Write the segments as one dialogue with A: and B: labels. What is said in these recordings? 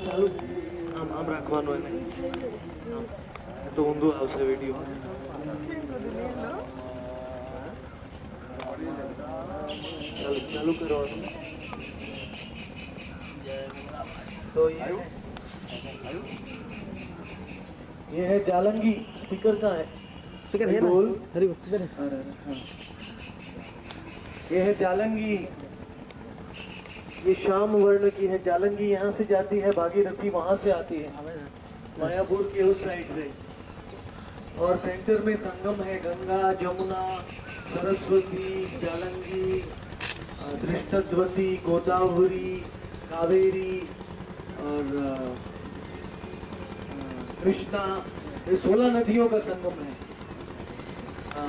A: ચાલુ આમ રાખવાનું એને તો ઊંધું આવશે વિડીયો. ચાલુ કરવાનું. तो ये है जालंगी. स्पीकर का है,
B: स्पीकर है
A: बोल.
B: हरी
A: ये है जालंगी. ये शाम वर्ण की है जालंगी. यहाँ से जाती है भागीरथी, वहां से आती है मायापुर के उस साइड से. और सेंटर में संगम है गंगा जमुना सरस्वती जालंगी दृष्टद्वती गोदावरी कावेरी और कृष्णा. ये 16 नदियों का संगम है.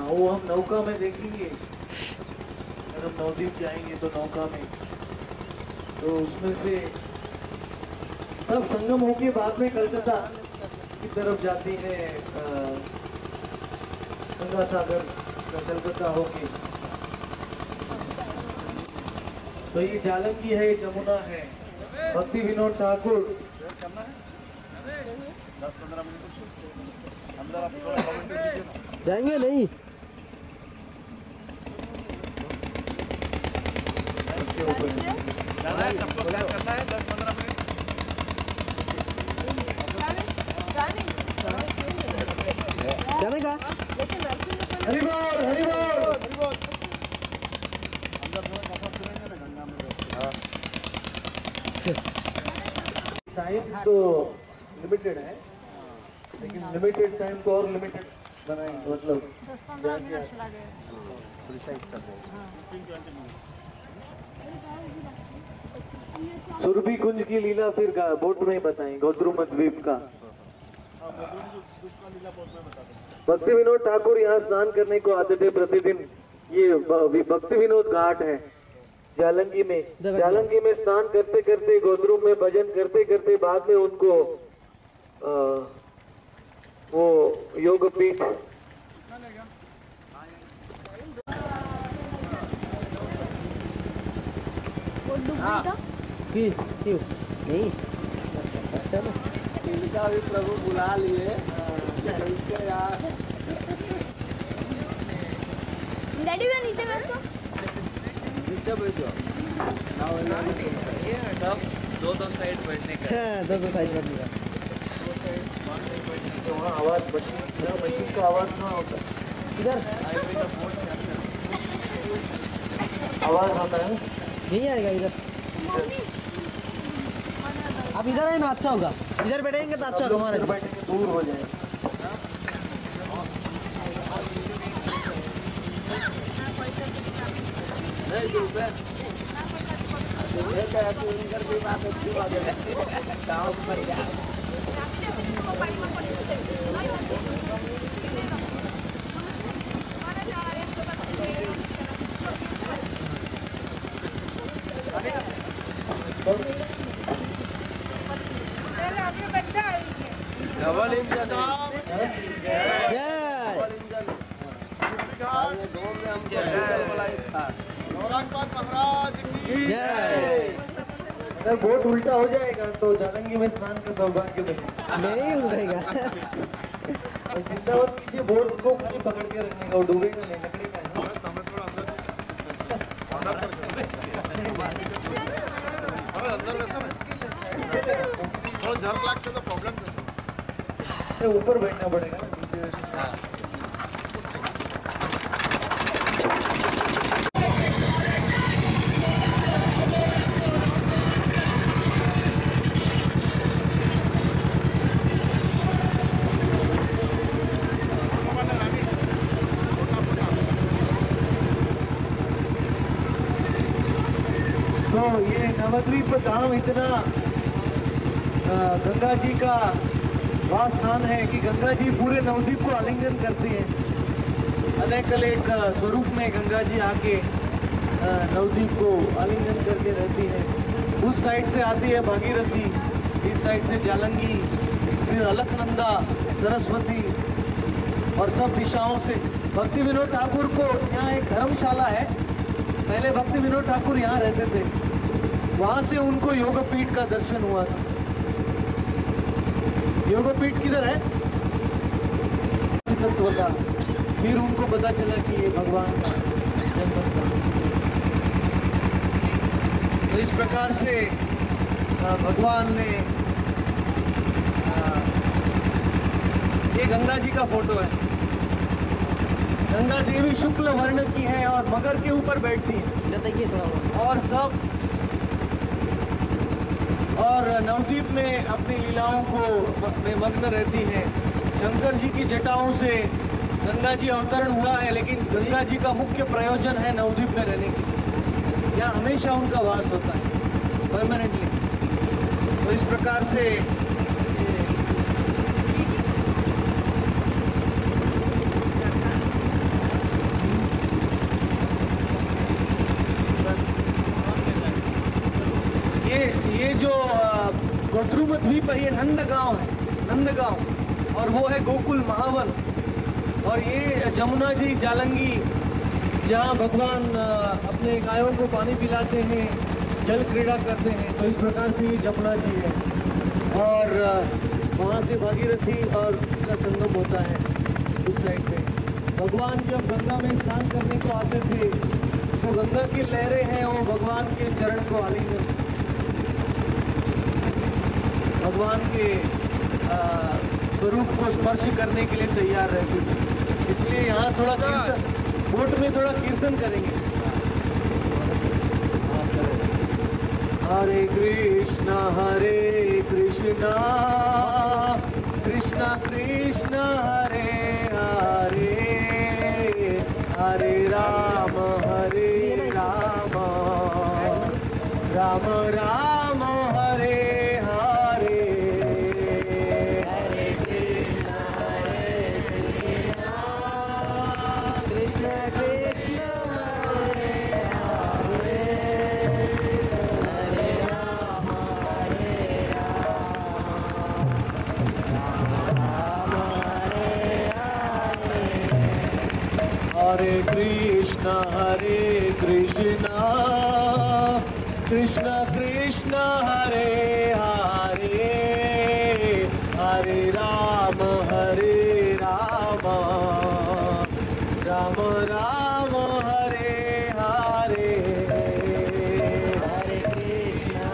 A: वो हम नौका में देखेंगे. अगर हम नवद्वीप जाएंगे तो नौका में, तो उसमें से सब संगम होके बाद में कलकत्ता की तरफ जाती है. गंगा सागर कलकत्ता होके. तो ये जालंगी है, ये जमुना है. भक्ति विनोद ठाकुर.
C: 10-15 मिनट अंदर आप थोड़ा कमेंट कीजिए ना.
B: जाएंगे नहीं
C: जाना है, सबको सैर करना है 10-15 मिनट.
B: जाने का
A: हरि बोल हरि बोल.
C: अंदर थोड़ा कसा फिरेंगे ना गंगा में.
A: टाइम तो लिमिटेड है, लेकिन लिमिटेड टाइम को और लिमिटेड बनाएंगे. मतलब
D: 10-15 मिनट लगेगा.
A: सुरभि कुंज की लीला फिर बोट में बताएं. गौद्रुम द्वीप का भक्ति विनोद ठाकुर यहाँ स्नान करने को आते थे प्रतिदिन. ये भक्ति विनोद घाट है जालंगी में. जालंगी में स्नान करते करते गौद्रुम में भजन करते करते बाद में उनको वो योगपीठ
B: क्यों नहीं अच्छा ना.
C: इनका भी प्रभु बुला लिए कैसे यार.
D: डैडी मैं नीचे बैठो.
C: नीचे बैठो. सब दो साइड बैठने का.
B: दो साइड बैठने का.
A: तो वहाँ आवाज मशीन का आवाज ना होता.
B: इधर
A: आवाज आता है
B: नहीं आएगा इधर. आप इधर आए ना अच्छा होगा. इधर बैठेंगे तो अच्छा होगा. हमारे
A: बैठेंगे दूर हो जाएगा.
C: डबल इंजन
A: अगर बोट उल्टा हो जाएगा तो जालंगी में स्नान का सौभाग्य मिलेगा.
B: नहीं उड़ेगा.
A: जिंदाबाद कीजिए. बोट को खाली पकड़ के रखने का, वो डूबेगा नहीं. लकड़ी का है ना.
C: अंदर वैसा थोड़ा झरक लागसे तो प्रॉब्लेम कसं.
A: ऊपर बैठना पड़ेगा ना, नीचे. तो ये नवद्वीप धाम इतना गंगा जी का वास स्थान है कि गंगा जी पूरे नवद्वीप को आलिंगन करती है. अनेक एक स्वरूप में गंगा जी आके नवद्वीप को आलिंगन करके रहती है. उस साइड से आती है भागीरथी, इस साइड से जालंगी, फिर अलकनंदा सरस्वती और सब दिशाओं से. भक्ति विनोद ठाकुर को यहाँ एक धर्मशाला है. पहले भक्ति विनोद ठाकुर यहाँ रहते थे. वहाँ से उनको योगपीठ का दर्शन हुआ था. योगपीठ किधर है? तत्व का। फिर उनको पता चला कि ये भगवान का जन्म स्थान। तो इस प्रकार से भगवान ने ये गंगा जी का फोटो है। गंगा देवी शुक्ल वर्ण की है और मगर के ऊपर बैठती है
B: देखिए थोड़ा
A: और सब और नवद्वीप में अपनी लीलाओं को में मग्न रहती है। शंकर जी की जटाओं से गंगा जी अवतरण हुआ है, लेकिन गंगा जी का मुख्य प्रयोजन है नवद्वीप में रहने की। यहाँ हमेशा उनका वास होता है परमानेंटली। तो इस प्रकार से ये जो गोद्रुम द्वीप है, ये नंदगांव है, नंदगांव, और वो है गोकुल महावन। और ये जमुना जी जालंगी, जहाँ भगवान अपने गायों को पानी पिलाते हैं, जल क्रीड़ा करते हैं। तो इस प्रकार से ये जमुना जी है और वहाँ से भागीरथी और का संगम होता है उस साइड पे। भगवान जब गंगा में स्नान करने को आते थे तो गंगा की लहरें हैं वो भगवान के चरण को आलिंगन, भगवान के स्वरूप को स्पर्श करने के लिए तैयार रहती थी। इसलिए यहाँ थोड़ा कीर्तन, बोट में थोड़ा कीर्तन करेंगे। हरे कृष्णा कृष्णा कृष्णा हरे हरे, हरे राम राम राम हरे हरे।
B: हरे कृष्णा कृष्ण कृष्ण हरे हरे, हरे राम राम हरे हरे।
A: हरे कृष्णा कृष्ण कृष्ण हरे हरे, हरे राम राम राम हरे हरे।
B: हरे कृष्णा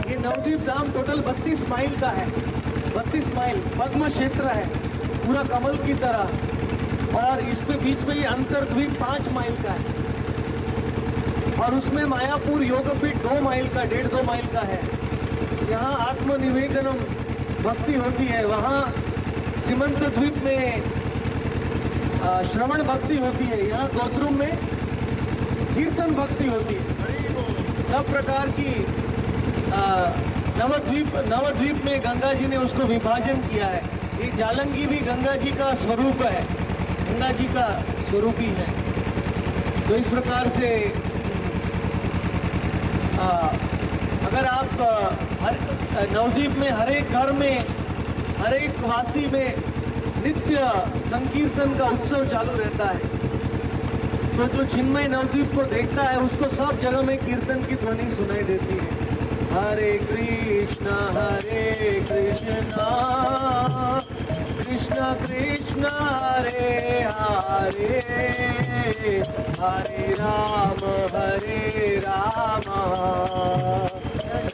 A: ये नवद्वीप धाम टोटल 32 माइल का है, 32 माइल पद्म क्षेत्र है पूरा कमल की तरह। और इसमें बीच में ये अंतरद्वीप 5 माइल का है और उसमें मायापुर योगपीठ 2 माइल का, 1.5-2 माइल का है। यहाँ आत्मनिवेदनम भक्ति होती है, वहाँ सीमंत द्वीप में श्रवण भक्ति होती है, यहाँ गोद्रुम में कीर्तन भक्ति होती है। सब प्रकार की नवद्वीप में गंगा जी ने उसको विभाजन किया है। ये जालंगी भी गंगा जी का स्वरूप है, गंगा जी का स्वरूप ही है। तो इस प्रकार से अगर आप नवद्वीप में हर एक घर में, हर एक वासी में नित्य संकीर्तन का उत्सव चालू रहता है। तो जो चिन्मय नवद्वीप को देखता है उसको सब जगह में कीर्तन की ध्वनि सुनाई देती है। हरे कृष्णा कृष्णा कृष्णा हरे हरे, हरे राम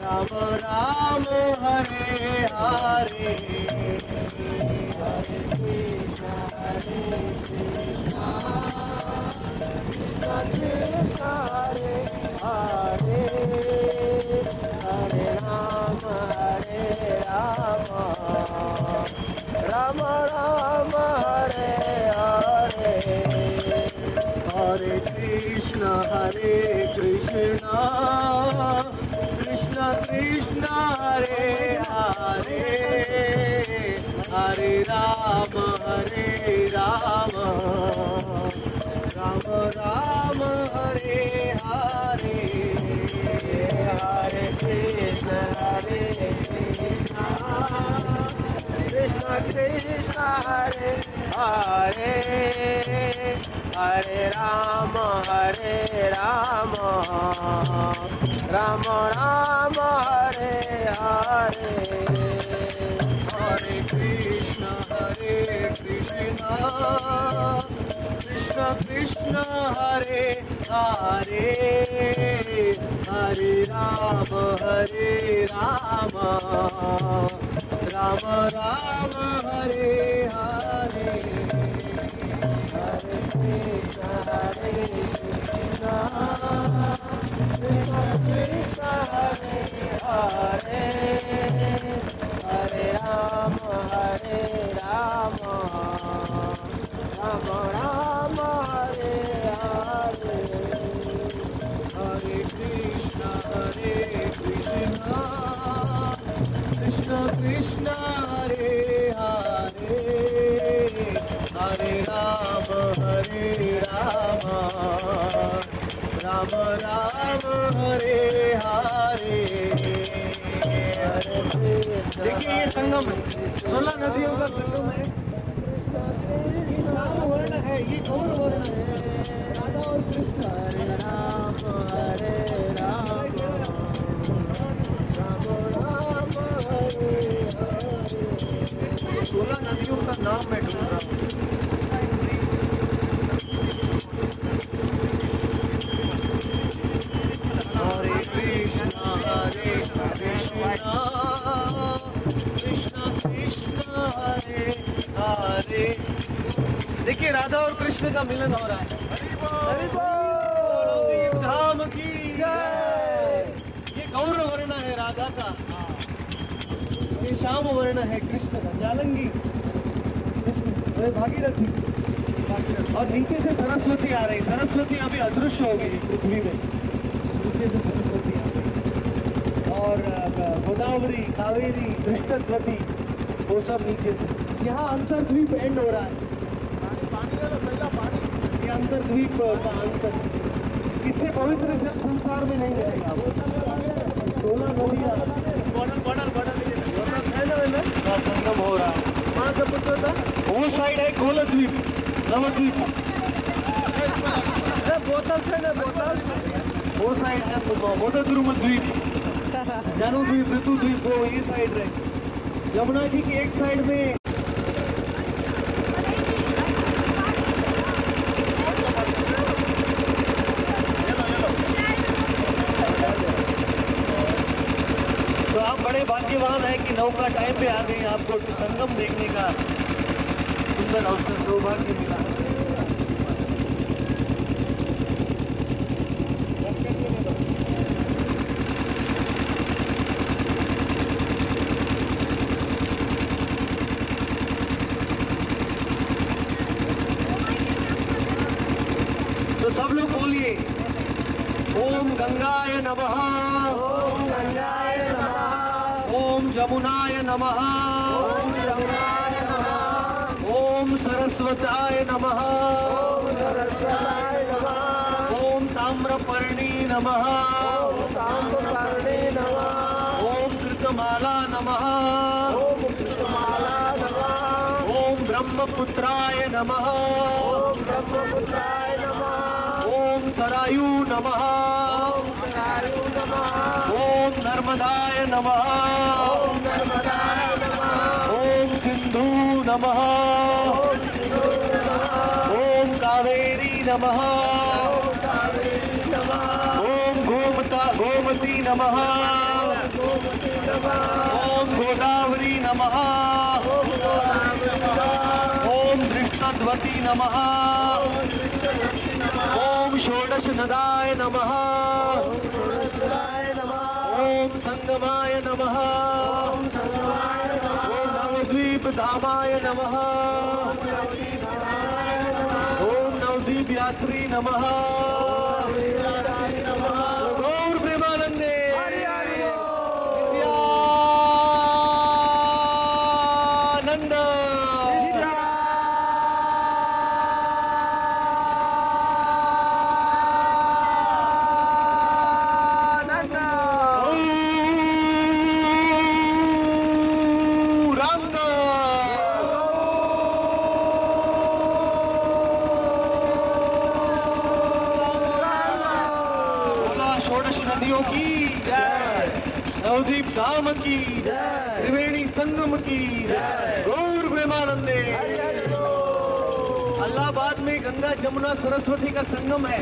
A: राम राम हरे हरे। हरे कृष्णा कृष्णा हरे हरे, हरे राम राम राम हरे हरे। हरे कृष्णा कृष्णा कृष्णा हरे हरे, हरे राम राम राम हरे हरे। हरे कृष्ण
E: कृष्ण हरे हरे हरे राम राम राम हरे हरे
C: हरे कृष्ण कृष्ण कृष्ण हरे हरे हरे राम राम राम हरे हरे
E: हरे कृष्ण कृष्ण कृष्ण हरे हरे हरे राम राम राम हरे हरे
C: हरे कृष्ण कृष्ण कृष्ण हरे हरे हरे राम राम राम हरे हरे देखिए ये संगम है 16 नदियों का संगम है ये श्याम वर्ण है ये गौर वर्ण है राधा और कृष्ण
E: हरे राम हरे राम हरे हरे
C: 16 नदियों का नाम मैं ढूंढ रहा हूँ हरे कृष्ण कृष्ण कृष्ण हरे हरे देखिए राधा और कृष्ण का मिलन हो रहा है नवदीप धाम की ये गौर वर्ण है राधा का ये श्याम वर्ण है कृष्ण का जालंगी भागीरथी और नीचे से सरस्वती आ रही सरस्वती अभी अदृश्य हो गई पृथ्वी में नीचे से सरस्वती आ गई और गोदावरी कावेरी कृष्णद्वती वो सब नीचे से यहाँ अंतरद्वीप एंड हो रहा है ये अंतरद्वीप का अंतर इससे पवित्र जल संसार में नहीं रहेगा 16 नदियाँ का संगम हो रहा है वहाँ का पुत्र था वो साइड है गोलद्वीप नवद्वीप बोतल से ना बोतल वो साइड है मोदद्रुम द्वीप जानुद्वीप ऋतुद्वीप वो ये साइड रहे यमुना जी की एक साइड में तो आप बड़े भाग्यवान है कि नौका टाइम पे आ गई आपको संगम देखने का सुंदर अवसर सौभाग्य मिला तो सब लोग बोलिए ओम गंगाय नमः
E: ओम गंगाय नमः
C: ओम जमुनाय नमः
E: ओम जमुनाय नमः
C: ओम सरस्वताय नमः
E: ओम सरस्वताय नमः
C: ओम ताम्रपर्णी नमः
E: ओम ताम्रपर्णे नमः
C: ओम कृतमाला नमः
E: ओम कृतमाला नमः
C: ओम ब्रह्मपुत्राय नमः
E: ओम ब्रह्मपुत्राय नमः
C: ओम सरायु नमः
E: ओम सरायु नमः
C: ओम नर्मदाय नमः
E: ओम नर्मदाय नमः
C: ओम सिंधु नमः
E: ओम सिंधु नमः
C: ओम कावेरी नमः
E: ओम कावेरी नमः
C: ओम गोमती नमः
E: गोमती नमः
C: ओम गोदावरी नमः
E: ओम गोदावरी नमः
C: ओम दृष्टद्वती नमः ओम षोडश नदाय नमः
E: ओम सरस्वताय नमः
C: ओम संगमाय नमः
E: ओम संगमाय नमः
C: ओम नवद्वीप धामाय नमः ओम नवदीप यात्री नमः गौर प्रेमानंदे दिव्यानंद गौरांग षोडश नदियों की जय, नवद्वीप धाम की जय, त्रिवेणी संगम की जय, गौर प्रेमानंदे। अल्लाहाबाद में गंगा जमुना सरस्वती का संगम है,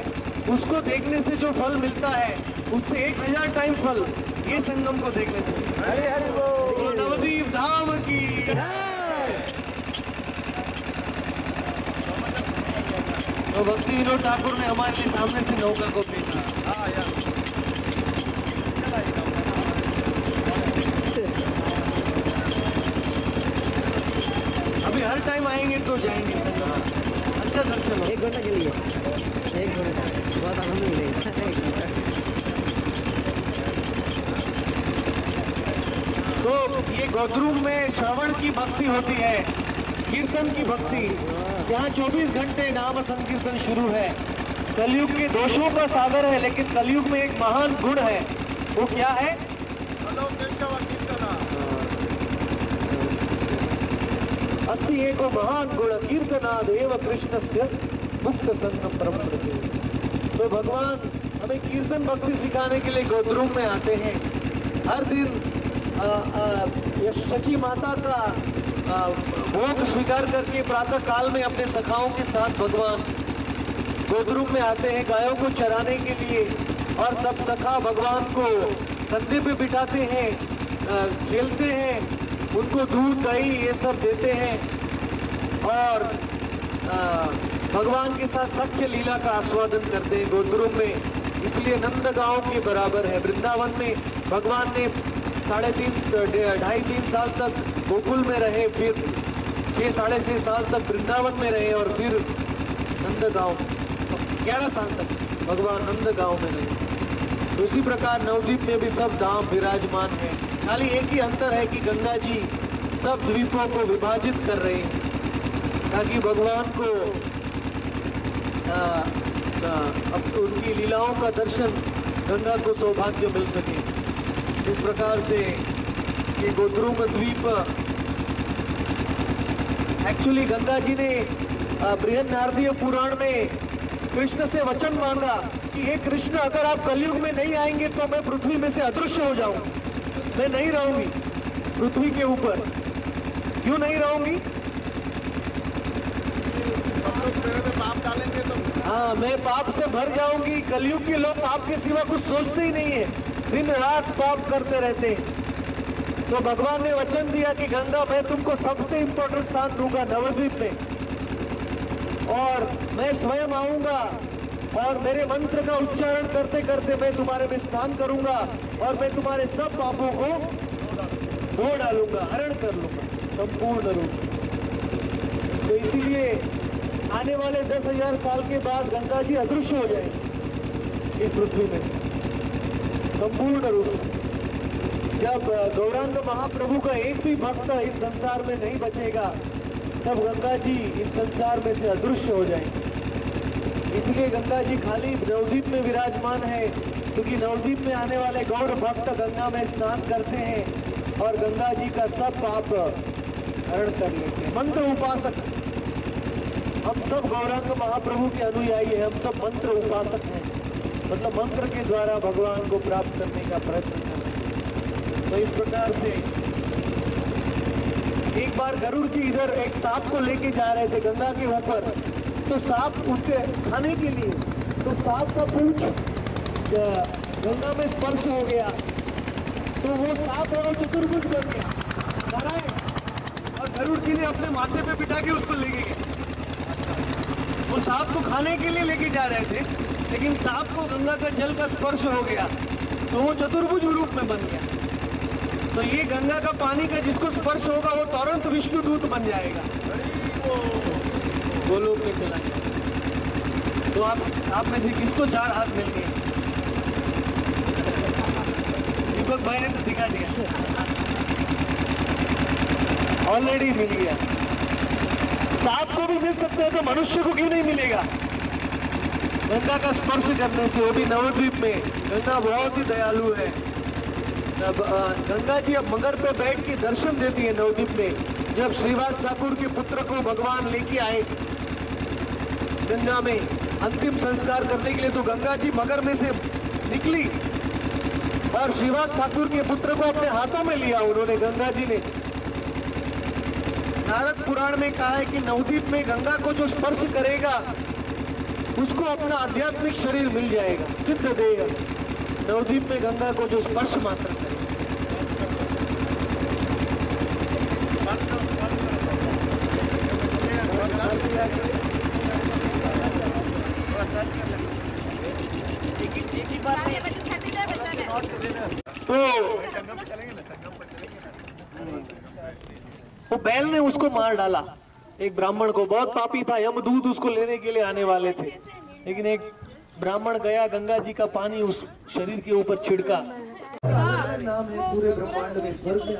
C: उसको देखने से जो फल मिलता है उससे 1000 टाइम फल ये संगम को देखने से। तो नवद्वीप धाम की तो भक्ति विनोद ठाकुर ने हमारे लिए सामने से नौका को भेजा। अभी हर टाइम आएंगे तो जाएंगे संगम, अच्छा दर्शन हो।
B: 1 घंटे के लिए 1 घंटा बहुत आनंद मिलेगा।
C: तो ये गोद्रुम में श्रवण की भक्ति होती है, कीर्तन की भक्ति। यहाँ 24 घंटे नाम संकीर्तन शुरू है। कलयुग के दोषों का सागर है, लेकिन कलयुग में एक महान गुण है, वो क्या है? अस्ति एको महान गुण कीर्तनादेव कृष्णस्य मुक्त संगम परमप्रति। तो भगवान हमें कीर्तन भक्ति सिखाने के लिए गोद्रुम में आते हैं। हर दिन शची माता का भोग स्वीकार करके प्रातः काल में अपने सखाओं के साथ भगवान गोद्रुम में आते हैं गायों को चराने के लिए, और सब सखा भगवान को कंधे पे बिठाते हैं, खेलते हैं, उनको दूध दही ये सब देते हैं और भगवान के साथ सख्य लीला का आस्वादन करते हैं गोद्रुम में। इसलिए नंदगांव के बराबर है। वृंदावन में भगवान ने 2.5-3 साल तक गोकुल में रहे, फिर 6-6.5 साल तक वृंदावन में रहे, और फिर नंदगांव 11 साल तक भगवान नंदगांव में रहे। तो इसी प्रकार नवद्वीप में भी सब धाम विराजमान है। खाली एक ही अंतर है कि गंगा जी सब द्वीपों को विभाजित कर रहे हैं ताकि भगवान को अब उनकी लीलाओं का दर्शन गंगा को सौभाग्य मिल सके। इस प्रकार से ये गोद्रुम द्वीप एक्चुअली गंगा जी ने बृहद नारदीय पुराण में कृष्ण से वचन मांगा कि हे कृष्ण, अगर आप कलयुग में नहीं आएंगे तो मैं पृथ्वी में से अदृश्य हो जाऊं, मैं नहीं रहूंगी पृथ्वी के ऊपर। क्यों नहीं रहूंगी? हाँ, मैं पाप से भर जाऊंगी। कलयुग के लोग पाप के सिवा कुछ सोचते ही नहीं है, दिन रात पाप करते रहते हैं। तो भगवान ने वचन दिया कि गंगा, मैं तुमको सबसे इंपॉर्टेंट स्थान दूंगा नवद्वीप में, और मैं स्वयं आऊंगा और मेरे मंत्र का उच्चारण करते करते मैं तुम्हारे में स्नान करूंगा और मैं तुम्हारे सब पापों को धो डालूंगा, हरण कर लूंगा संपूर्ण रूप। तो इसीलिए आने वाले 10,000 साल के बाद गंगा जी अदृश्य हो जाएंगे इस पृथ्वी में संपूर्ण रूप से। जब गौरांग महाप्रभु का एक भी भक्त इस संसार में नहीं बचेगा, तब गंगा जी इस संसार में से अदृश्य हो जाएंगे। इसलिए गंगा जी खाली नवद्वीप में विराजमान है, क्योंकि नवद्वीप में आने वाले गौर भक्त गंगा में स्नान करते हैं और गंगा जी का सब पाप हरण कर लेते हैं। मंत्र उपासक, हम सब गौरांग महाप्रभु के अनुयायी हैं, हम सब मंत्र उपासक हैं, मतलब मंत्र के द्वारा भगवान को प्राप्त करने का प्रयत्न करते हैं। तो इस प्रकार से एक बार गरुड़ जी इधर एक सांप को लेके जा रहे थे गंगा के ऊपर, तो सांप उनके खाने के लिए, तो सांप का पूंछ गंगा में स्पर्श हो गया, तो वो सांप और चतुर्भुज बन गया नारायण, और गरुड़ जी ने अपने माथे पे बिठा के उसको लेके गए। वो सांप को खाने के लिए लेके जा रहे थे, लेकिन सांप को गंगा का जल का स्पर्श हो गया तो वो चतुर्भुज रूप में बन गया। तो ये गंगा का पानी का जिसको स्पर्श होगा वो तुरंत विष्णु दूत बन जाएगा, गोलोक में चला गया। तो आप में से किसको 4 हाथ मिल गए? दीपक भाई ने तो दिखा दिया, ऑलरेडी मिल गया। सांप को भी मिल सकता है तो मनुष्य को क्यों नहीं मिलेगा? गंगा का स्पर्श करने से, वो भी नवद्वीप में। गंगा बहुत ही दयालु है। गंगा जी अब मगर पे बैठ के दर्शन देती है नवद्वीप में। जब श्रीवास ठाकुर के पुत्र को भगवान लेके आए गंगा में अंतिम संस्कार करने के लिए, तो गंगा जी मगर में से निकली और श्रीवास ठाकुर के पुत्र को अपने हाथों में लिया उन्होंने, गंगा जी ने। नारद पुराण में कहा है कि नवद्वीप में गंगा को जो स्पर्श करेगा उसको अपना आध्यात्मिक शरीर मिल जाएगा, सिद्ध देगा। नवद्वीप में गंगा को जो स्पर्श मात्र करेगा। तो बैल ने उसको मार डाला, एक ब्राह्मण को। बहुत पापी था, यमदूत उसको लेने के लिए आने वाले थे, लेकिन एक ब्राह्मण गया, गंगा जी का पानी उस शरीर के ऊपर छिड़का। नाम है पूरे ब्रह्मांड में, स्वर्ग में।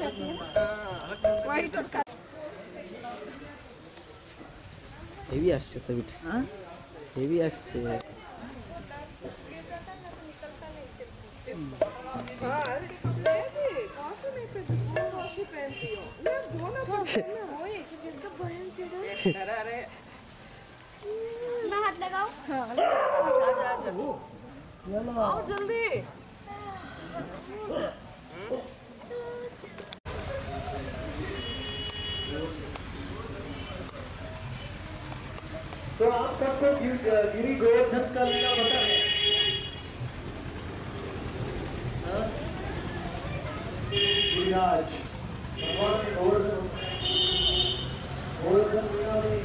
B: हेवी আসছে ছবিটা, হ্যাঁ হেভি আসছে।
D: मैं हाथ लगाऊं?
E: आओ जल्दी।
C: तो आप सबको गिरी गोवर्धन का लीला पता है? हाँ? गिरिराज भगवान ने गोवर्धन लीला में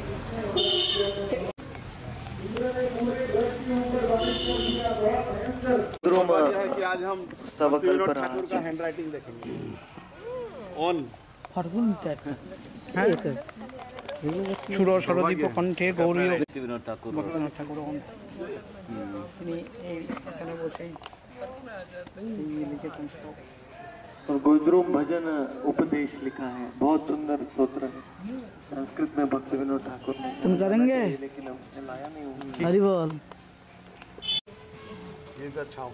C: इंद्र ने पूरे ब्रज के ऊपर बारिश कर दिया, बहुत भयंकर।
F: कि आज हम भक्तिविनोद ठाकुर का हैंड राइटिंग देखेंगे ऑन
B: ফরগুন হ্যাঁ
G: সুর সরদীপ কণ্ঠে গৌরী
H: ভক্তিবিনোদ ঠাকুর
G: তিনি এখানে বসে লিখেছেন।
C: और गोद्रुम भजन उपदेश लिखा है, बहुत सुंदर स्तोत्र है, संस्कृत में भक्तिविनोद ठाकुर ने।
B: तुम करेंगे?
C: लेकिन हमने लाया नहीं हूँ।
B: हरि बोल।
F: ये भी अच्छा हो।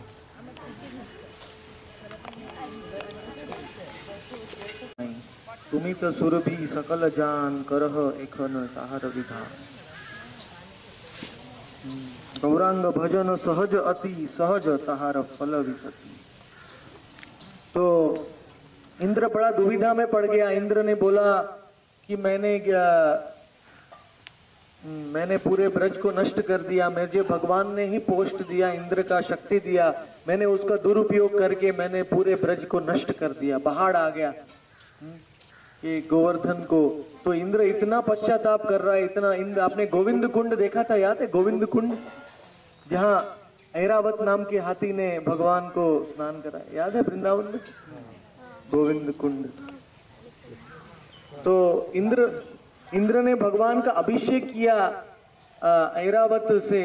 C: तुम्ही तो सुरभि सकल जान करह एखन ताहर विधान। गौरांग भजन सहज अति सहज ताहार फल विसति। तो इंद्र बड़ा दुविधा में पड़ गया। इंद्र ने बोला कि मैंने पूरे ब्रज को नष्ट कर दिया, मुझे भगवान ने ही पोस्ट दिया, इंद्र का शक्ति दिया, मैंने उसका दुरुपयोग करके मैंने पूरे ब्रज को नष्ट कर दिया, पहाड़ आ गया ये गोवर्धन को। तो इंद्र इतना पश्चाताप कर रहा है, इतना। इंद्र, आपने गोविंद कुंड देखा था, याद है गोविंद कुंड, जहाँ ऐरावत नाम के हाथी ने भगवान को स्नान कराया, याद है वृंदावन में गोविंद कुंड। तो इंद्र ने भगवान का अभिषेक किया ऐरावत से,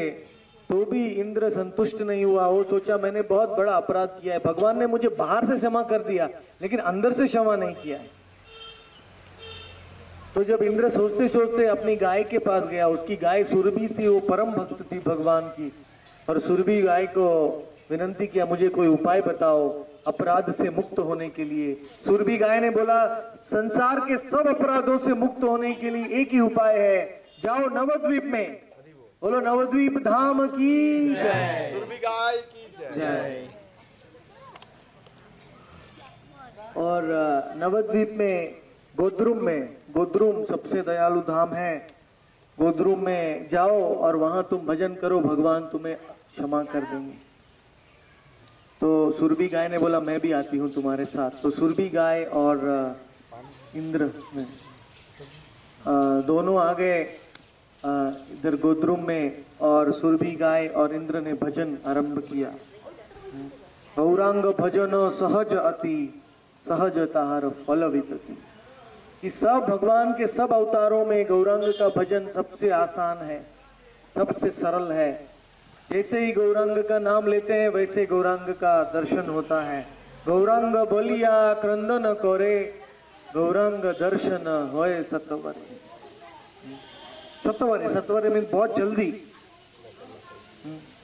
C: तो भी इंद्र संतुष्ट नहीं हुआ। वो सोचा मैंने बहुत बड़ा अपराध किया है, भगवान ने मुझे बाहर से क्षमा कर दिया लेकिन अंदर से क्षमा नहीं किया है। तो जब इंद्र सोचते सोचते अपनी गाय के पास गया, उसकी गाय सुरभि थी, वो परम भक्त थी भगवान की, और सुरभि गाय को विनंती किया मुझे कोई उपाय बताओ अपराध से मुक्त होने के लिए। सुरभि गाय ने बोला संसार के सब अपराधों से मुक्त होने के लिए एक ही उपाय है, जाओ नवद्वीप में, बोलो नवद्वीप धाम की जय,
F: सुरभि गाय की जय।
C: और नवद्वीप में गोद्रुम सबसे दयालु धाम है। गोद्रुम में जाओ और वहां तुम भजन करो, भगवान तुम्हें क्षमा कर देंगे। तो सुरभि गाय ने बोला मैं भी आती हूँ तुम्हारे साथ। तो सुरभि गाय और इंद्र दोनों आ गए इधर गोद्रुम में, और सुरभि गाय और इंद्र ने भजन आरंभ किया। गौरांग भजन सहज अति सहज ताहार फल वितति। कि सब भगवान के सब अवतारों में गौरांग का भजन सबसे आसान है, सबसे सरल है। जैसे ही गौरांग का नाम लेते हैं वैसे गौरांग का दर्शन होता है। गौरांग बलिया क्रंदन करे, गौरांग दर्शन होए सत्वरे। सत्वरे मीन बहुत जल्दी।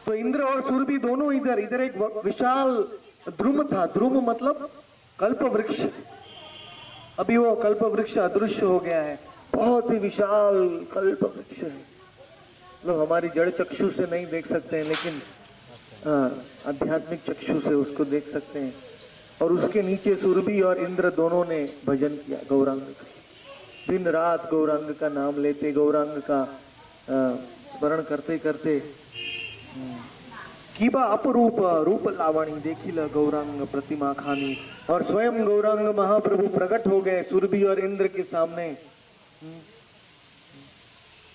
C: तो इंद्र और सुरभि दोनों इधर एक विशाल द्रुम था। द्रुम मतलब कल्प वृक्ष। अभी वो कल्प वृक्ष अदृश्य हो गया है, बहुत ही विशाल कल्प वृक्ष है। मतलब हमारी जड़ चक्षु से नहीं देख सकते हैं, लेकिन
A: आध्यात्मिक चक्षु से उसको देख सकते हैं। और उसके नीचे सुरभि और इंद्र दोनों ने भजन किया गौरांग का। दिन रात गौरांग का नाम लेते, गौरांग का स्मरण करते करते कीबा अपरूप रूप लावणी देखिल गौरांग प्रतिमा खानी। और स्वयं गौरांग महाप्रभु प्रकट हो गए सुरभि और इंद्र के सामने।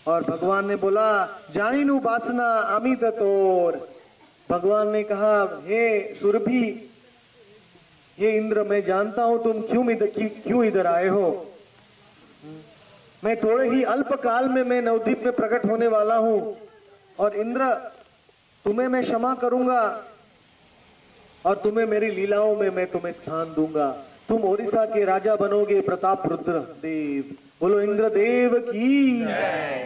A: और भगवान ने बोला जानिनु वासना अमित तोर। भगवान ने कहा हे सुरभि, हे इंद्र, मैं जानता हूं तुम क्यों इधर आए हो। मैं थोड़े ही अल्प काल में मैं नवद्वीप में प्रकट होने वाला हूं। और इंद्र, तुम्हें मैं क्षमा करूंगा और तुम्हें मेरी लीलाओं में मैं तुम्हें स्थान दूंगा। तुम ओडिशा के राजा बनोगे, प्रताप रुद्र देव। बोलो इंद्र देव की।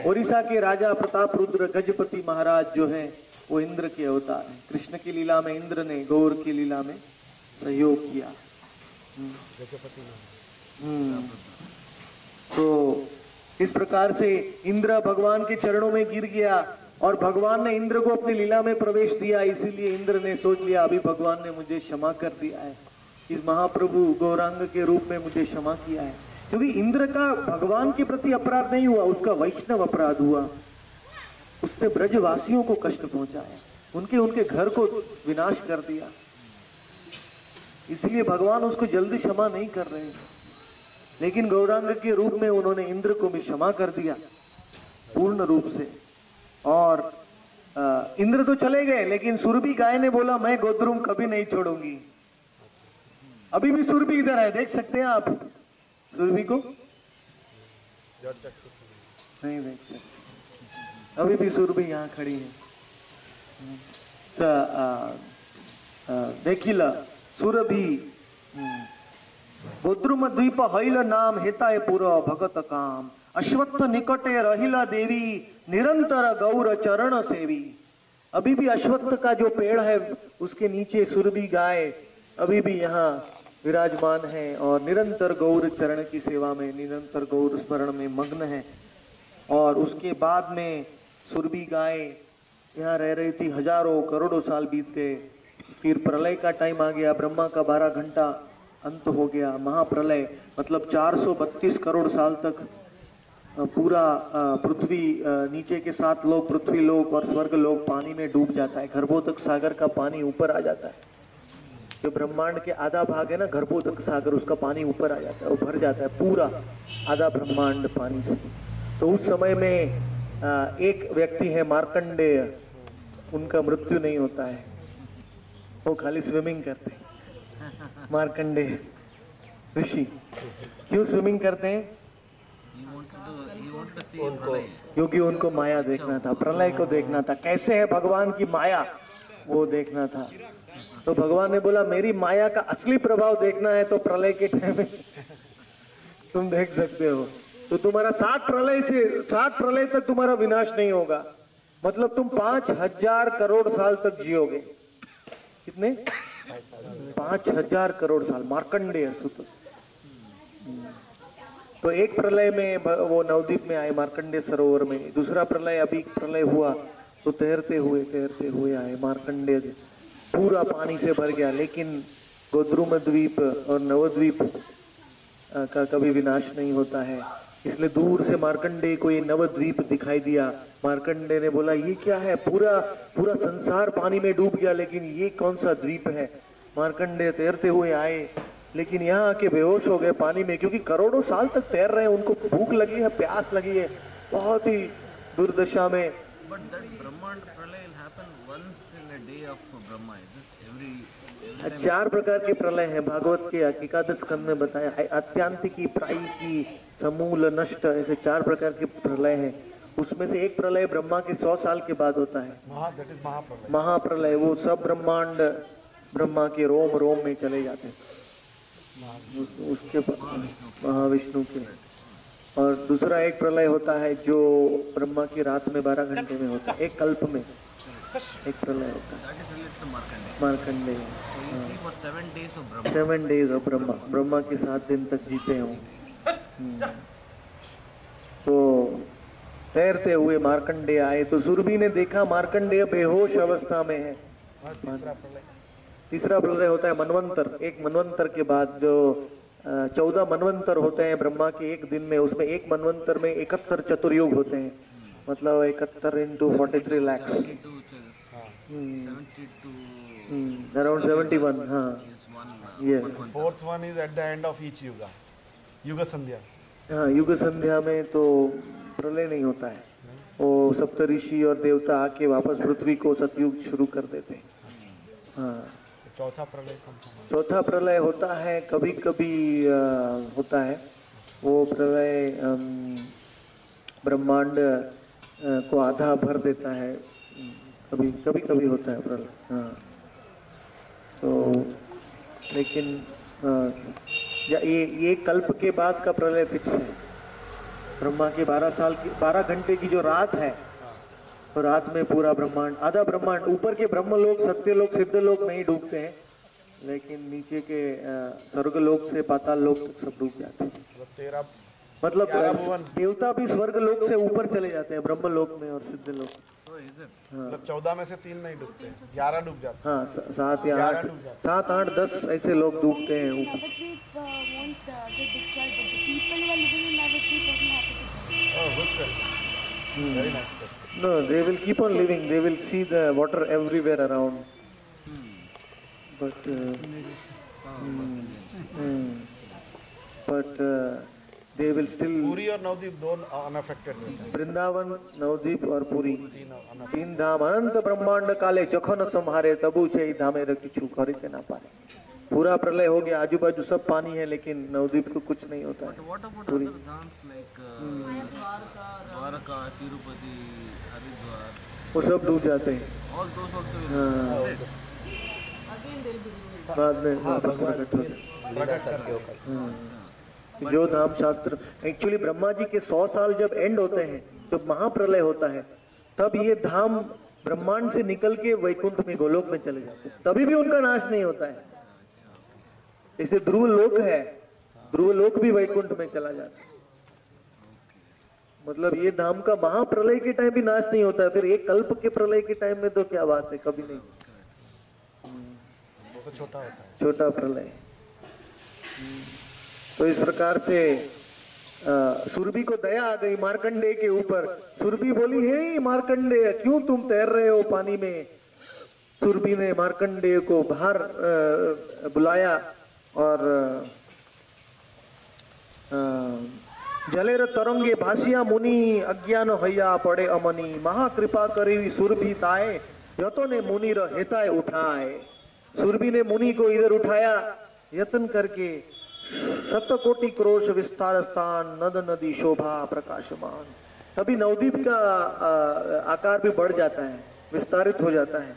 A: ओडिशा के राजा प्रताप रुद्र गजपति महाराज जो हैं वो इंद्र के अवतार हैं। कृष्ण की लीला में इंद्र ने गौर की लीला में सहयोग किया। तो इस प्रकार से इंद्र भगवान के चरणों में गिर गया और भगवान ने इंद्र को अपनी लीला में प्रवेश दिया। इसीलिए इंद्र ने सोच लिया अभी भगवान ने मुझे क्षमा कर दिया है, इस महाप्रभु गौरांग के रूप में मुझे क्षमा किया है। क्योंकि इंद्र का भगवान के प्रति अपराध नहीं हुआ, उसका वैष्णव अपराध हुआ। उसने ब्रजवासियों को कष्ट पहुंचाया, उनके घर को विनाश कर दिया। इसलिए भगवान उसको जल्दी क्षमा नहीं कर रहे हैं। लेकिन गौरांग के रूप में उन्होंने इंद्र को भी क्षमा कर दिया पूर्ण रूप से। और इंद्र तो चले गए, लेकिन सुरभि गाय ने बोला मैं गोद्रुम कभी नहीं छोड़ूंगी। अभी भी सुरभि इधर है, देख सकते हैं आप सुरभि को? नहीं देख सकते, अभी भी सुरभि यहाँ खड़ी है। देखिल सुरभि गोद्रुम द्वीप हईल नाम हेताय पुर भगत काम। अश्वत्थ निकटे रहिला देवी निरंतर गौर चरण सेवी। अभी भी अश्वत्थ का जो पेड़ है उसके नीचे सुरभि गाय अभी भी यहाँ विराजमान है और निरंतर गौर चरण की सेवा में, निरंतर गौर स्मरण में मग्न है। और उसके बाद में सुरभि गाय यहाँ रह रही थी, हजारों करोड़ों साल बीत गए। फिर प्रलय का टाइम आ गया, ब्रह्मा का 12 घंटा अंत हो गया। महाप्रलय मतलब 432 करोड़ साल तक पूरा पृथ्वी, नीचे के 7 लोक, पृथ्वी लोक और स्वर्ग लोक पानी में डूब जाता है। गर्भोदक सागर का पानी ऊपर आ जाता है। जो ब्रह्मांड के आधा भाग है ना गर्भोदक सागर, उसका पानी ऊपर आ जाता है, वो भर जाता है पूरा आधा ब्रह्मांड पानी से। तो उस समय में एक व्यक्ति है मार्कंडेय, उनका मृत्यु नहीं होता है, वो खाली स्विमिंग करते हैं। मार्कंडेय ऋषि क्यों स्विमिंग करते हैं? क्योंकि उनको माया देखना था, प्रलय को देखना था, कैसे है भगवान की माया वो देखना था। तो भगवान ने बोला मेरी माया का असली प्रभाव देखना है तो प्रलय के टाइम में तुम देख सकते हो। तो तुम्हारा 7 प्रलय तक तुम्हारा विनाश नहीं होगा, मतलब तुम 5000 करोड़ साल तक जियोगे। कितने? 5000 करोड़ साल। मार्कंडेय सुत। तो एक प्रलय में वो नवद्वीप में आए, मार्कंडेय सरोवर में। दूसरा प्रलय अभी प्रलय हुआ तो तैरते हुए आए। मार्कंडेय पूरा पानी से भर गया, लेकिन गोद्रुम द्वीप और नवद्वीप का कभी विनाश नहीं होता है। इसलिए दूर से मार्कंडेय को ये नवद्वीप दिखाई दिया। मार्कंडेय ने बोला ये क्या है, पूरा संसार पानी में डूब गया, लेकिन ये कौन सा द्वीप है। मार्कंडेय तैरते हुए आए, लेकिन यहाँ आके बेहोश हो गए पानी में, क्योंकि करोड़ों साल तक तैर रहे हैं, उनको भूख लगी है, प्यास लगी है, बहुत ही दुर्दशा में। चार प्रकार के प्रलय हैं, भागवत के एकादश स्कंद में बताया है। अत्यांतिकी, प्रायिकी, समूल, नष्ट, ऐसे 4 प्रकार के प्रलय हैं। उसमें से एक प्रलय ब्रह्मा के 100 साल के बाद होता है, महाप्रलय। वो सब ब्रह्मांड ब्रह्मा के रोम रोम में चले जाते हैं, उसके महाविष्णु के। और दूसरा एक प्रलय होता है जो ब्रह्मा की रात में 12 घंटे में होता है, एक कल्प में एक प्रलय होता है, मार्कंडेय। 7 डेज ऑफ ब्रह्मा के 7 दिन तक जीते हों। तो तैरते हुए मार्कंडेय आए, तो सुरभि ने देखा मार्कंडेय बेहोश अवस्था में है। तीसरा प्रलय होता है मनवंतर। एक मनवंतर के बाद जो 14 मनवंतर होते हैं ब्रह्मा के एक दिन में, उसमें एक मनवंतर में 71 चतुर्युग होते हैं, मतलब 71 into 43 lakhs, around 71. हाँ, yes.
F: Fourth one is at the end of each yuga, युग संध्या।
A: हाँ, युग संध्या में तो प्रलय नहीं होता है, वो सप्तऋषि और देवता आके वापस पृथ्वी को सतयुग शुरू कर देते हैं। हाँ,
F: चौथा प्रलय
A: चौथा प्रलय होता है कभी कभी होता है, वो प्रलय ब्रह्मांड को आधा भर देता है, कभी कभी कभी होता है प्रलय। हाँ, तो लेकिन ये कल्प के बाद का प्रलय फिक्स है। ब्रह्मा के 12 घंटे की जो रात है, तो रात में पूरा ब्रह्मांड, आधा ब्रह्मांड, ऊपर के ब्रह्मलोक, सत्यलोक, सिद्धलोक नहीं डूबते हैं, लेकिन नीचे के स्वर्गलोक से पाताल लोक तक सब डूब जाते हैं। मतलब देवता भी स्वर्गलोक से ऊपर चले जाते हैं, ब्रह्मलोक में और सिद्धलोक।
F: मतलब 14 में से 3 नहीं डूबते, 11 डूब जाते हैं।
A: हाँ, 7 या 8, 10 ऐसे लोग डूबते हैं ऊपर। No, they will keep on living. They will see the water everywhere around. But they will still.
F: पूरी और नवदीप दोनों unaffected होते हैं।
A: वृंदावन, नवदीप और पुरी, तीन धाम अनंत ब्रह्मांड काले जखन संहारे तबु छे धामे रखी छू करी के ना पारे। पूरा प्रलय हो गया, आजू बाजू सब पानी है, लेकिन नवदीप को कुछ नहीं होता है। पूरी
B: द्वारका, तिरुपति, हरिद्वार,
A: वो सब डूब जाते हैं। बाद में वापस प्रकट होते हैं। जो धाम शास्त्र, एक्चुअली ब्रह्मा जी के 100 साल जब एंड होते हैं, जब महाप्रलय होता है, तब ये धाम ब्रह्मांड से निकल के वैकुंठ में, गोलोक में चले जाते हैं, तभी भी उनका नाश नहीं होता है। जैसे ध्रुव लोक है, ध्रुव लोक भी वैकुंठ में चला जाता है। मतलब ये धाम का महाप्रलय के टाइम भी नाश नहीं होता है, फिर एक कल्प के प्रलय के टाइम में तो क्या बात है, कभी नहीं।
F: तो छोटा होता है,
A: छोटा प्रलय। तो इस प्रकार से सुरभि को दया आ गई मार्कंडेय के ऊपर। सुरभि बोली, हे मार्कंडेय, क्यों तुम तैर रहे हो पानी में। सुरभि ने मार्कंडेय को बाहर बुलाया और जलेर तरंगे भासिया मुनि अज्ञान हया पड़े अमनी महाकृपा करी सुरभि ताए यतो ने मुनि हेताए उठाए। सुरभि ने मुनि को इधर उठाया यत्न करके। शतकोटि क्रोश विस्तार स्थान नद नदी शोभा प्रकाशमान। तभी नवदीप का आकार भी बढ़ जाता है, विस्तारित हो जाता है।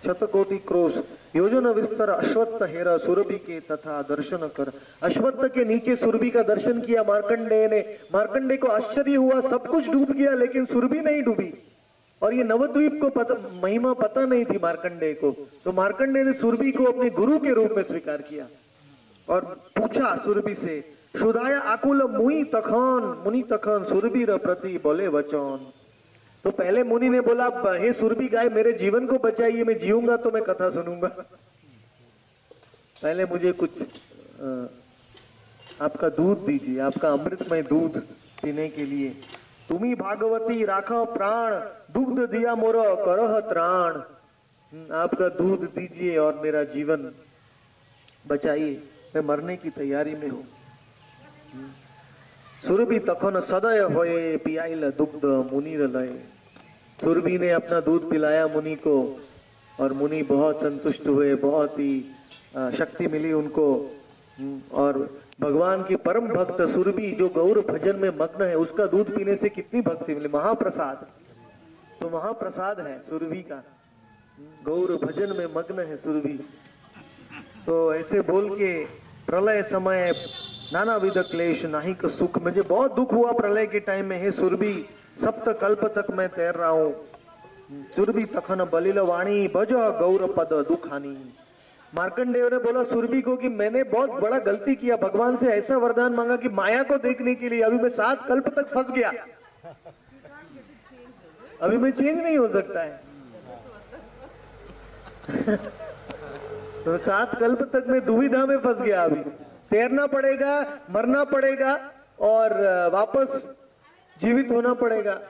A: शतकोटि क्रोश योजन विस्तर अश्वत्थ हेरा सुरभि के तथा दर्शन कर। अश्वत्थ के नीचे सुरभि का दर्शन किया मार्कंडेय ने। मार्कंडेय को आश्चर्य हुआ, सब कुछ डूब गया लेकिन सुरभि नहीं डूबी। और ये नवद्वीप को महिमा पता नहीं थी मार्कंडेय को, तो मार्कंडेय ने सुरभि को अपने गुरु के रूप में स्वीकार किया और पूछा सुरभि से, शुदाया आकुल मुनि तखन सुरभि र प्रति बोले वचन। तो पहले मुनि ने बोला, हे सुरभि गाय, मेरे जीवन को बचाइए, मैं जीऊंगा तो मैं कथा सुनूंगा, पहले मुझे कुछ आपका दूध दीजिए, आपका अमृतमय दूध पीने के लिए। तुम्ही भागवती राखो प्राण दुग्ध दिया मोर करह त्राण। आपका दूध दीजिए और मेरा जीवन बचाइए, मैं मरने की तैयारी में हूँ। सुरभि तखन सदय होए पियाइल दुग्ध मुनिर लय। सुरभि ने अपना दूध पिलाया मुनि को और मुनि बहुत संतुष्ट हुए, बहुत ही शक्ति मिली उनको। और भगवान की परम भक्त सुरभि जो गौर भजन में मग्न है, उसका दूध पीने से कितनी भक्ति मिली, महाप्रसाद। तो महाप्रसाद है सुरभि का, गौर भजन में मग्न है सुरभि। तो ऐसे बोल के प्रलय समय नाना विध क्लेश नाहिक सुख, मुझे बहुत दुख हुआ प्रलय के टाइम में, हे सुरभि सप्त कल्प तक मैं तैर रहा हूँ। सुरभि तखन बलिल वाणी भज गौर पद दुखानी। मार्कंडेय ने बोला सुरभि को कि मैंने बहुत बड़ा गलती किया, भगवान से ऐसा वरदान मांगा कि माया को देखने के लिए, अभी मैं 7 कल्प तक फंस गया, अभी मैं चेंज नहीं हो सकता है। तो 7 कल्प तक मैं दुविधा में फंस गया। अभी तैरना पड़ेगा, मरना पड़ेगा और वापस जीवित होना पड़ेगा।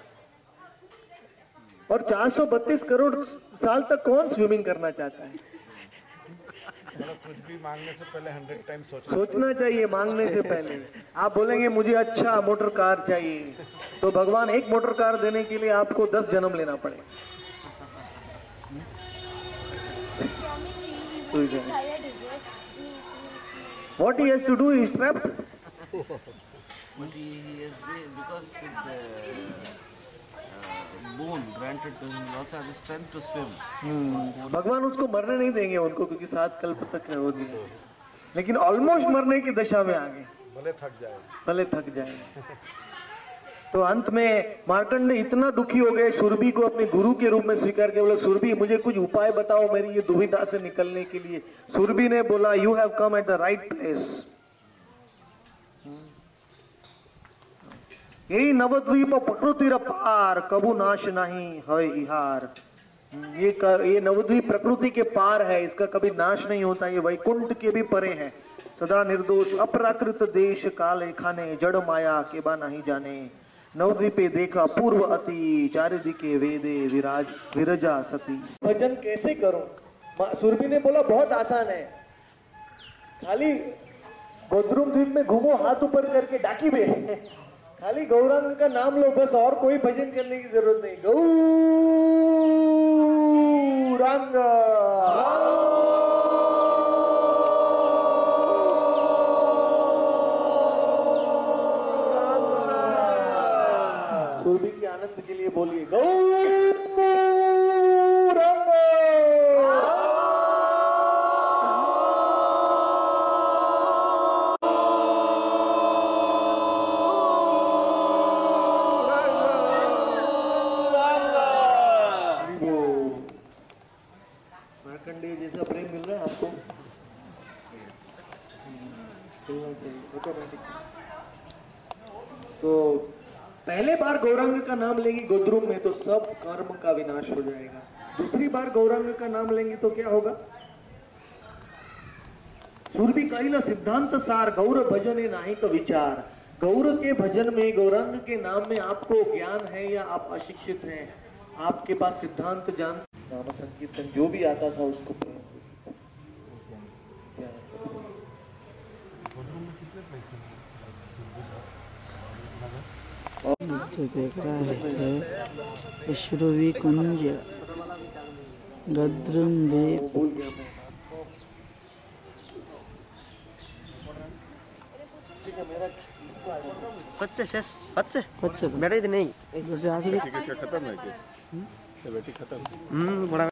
A: और 432 करोड़ साल तक कौन स्विमिंग करना चाहता है?
F: कुछ भी मांगने से पहले 100 टाइम
A: सोचना चाहिए मांगने से पहले। आप बोलेंगे मुझे अच्छा मोटर कार चाहिए, तो भगवान एक मोटर कार देने के लिए आपको 10 जन्म लेना पड़ेगा। What he has to do is trapped.
H: But he is because his bone granted to him, he also has the strength to swim.
A: भगवान उसको मरने नहीं देंगे उनको, क्योंकि 7 कल्प तक है वो दिया, लेकिन ऑलमोस्ट मरने की दशा में आ गए, भले थक जाए। तो अंत में मार्कंडेय इतना दुखी हो गए, सुरभि को अपने गुरु के रूप में स्वीकार किया। बोला सुरभि मुझे कुछ उपाय बताओ मेरी ये दुविधा से निकलने के लिए। सुरभि ने बोला you have come at the right place. यही नवद्वीप प्रकृतिर पार, कबू नाश नहीं है इहार। ये नवद्वीप प्रकृति के पार है, इसका कभी नाश नहीं होता। ये वैकुंठ के भी परे है, सदा निर्दोष अप्राकृत देश काले खाने, जड़ माया के बा नहीं जाने। नवद्वीपे देखा पूर्व अति, चारिदिके वेदे विरजा सती। भजन कैसे करूं? सुरभि ने बोला बहुत आसान है, खाली गोद्रुम द्वीप में घूमो हाथ ऊपर करके डाकी में, खाली गौरांग का नाम लो बस, और कोई भजन करने की जरूरत नहीं। गौरांग सुरभि के आनंद के लिए बोलिए गौरांग। मार्कंडेय जैसा प्रेम मिल रहा है आपको? ऑटोमेटिक। तो पहले बार गौरांग का नाम लेंगी गोद्रुम में तो सब कर्म का विनाश हो जाएगा। दूसरी बार गौरांग का नाम लेंगे तो क्या होगा? सुरभि कहिला सिद्धांत सार, गौर भजन नाही का विचार। गौर के भजन में, गौरांग के नाम में आपको ज्ञान है या आप अशिक्षित हैं, आपके पास सिद्धांत ज्ञान, नाम संकीर्तन जो भी आता था उसको
G: जो देख रहा है अश्रुवी कुंज गद्रुम द्वीप।
B: बच्चे शेष बच्चे
G: बच्चे
B: बैठे थे नहीं
F: खत्म है क्या? बेटी खत्म
B: बड़ा